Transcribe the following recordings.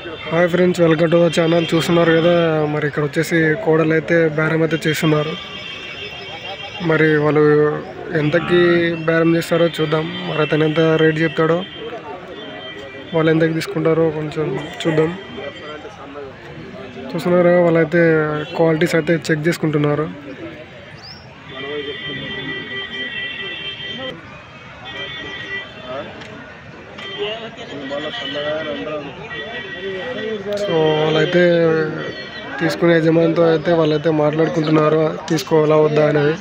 Hi friends, welcome to the channel. చూస్తున్నారు కదా, మరి ఇక్కడ వచ్చేసి కోడలు అయితే బేరం అయితే చేస్తున్నారు. మరి వాళ్ళు ఎంతకి బేరం చేస్తారో చూద్దాం. మరి అతను ఎంత రేట్ చెప్తాడో, వాళ్ళు ఎంతకి తీసుకుంటారో కొంచెం చూద్దాం. చూస్తున్నారు, వాళ్ళైతే క్వాలిటీస్ అయితే చెక్ చేసుకుంటున్నారు. సో వాళ్ళైతే తీసుకునే యజమానితో అయితే వాళ్ళైతే మాట్లాడుకుంటున్నారు, తీసుకోవాలా వద్దా అనేది.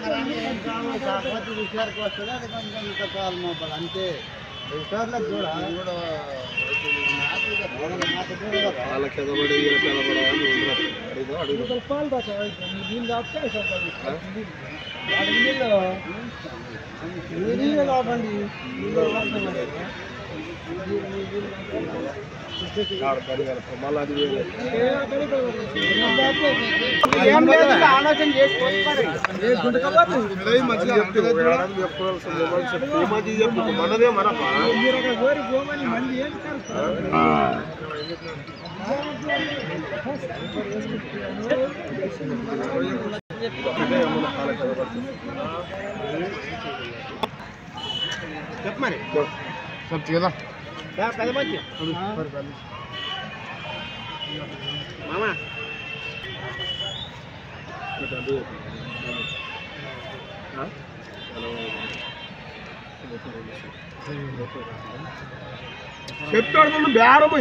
सब ठीक है मामा చెప్తాడు బేరం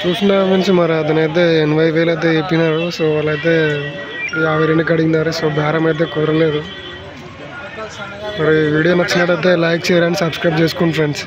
చూసిన మనిషి మరి అతనైతే 80,000 అయితే చెప్పినారు. సో వాళ్ళైతే 52కి అడిగినారు. సో బేరం అయితే కుదరలేదు. మరి వీడియో నచ్చినట్టయితే లైక్, షేర్ అండ్ సబ్స్క్రైబ్ చేసుకోండి ఫ్రెండ్స్.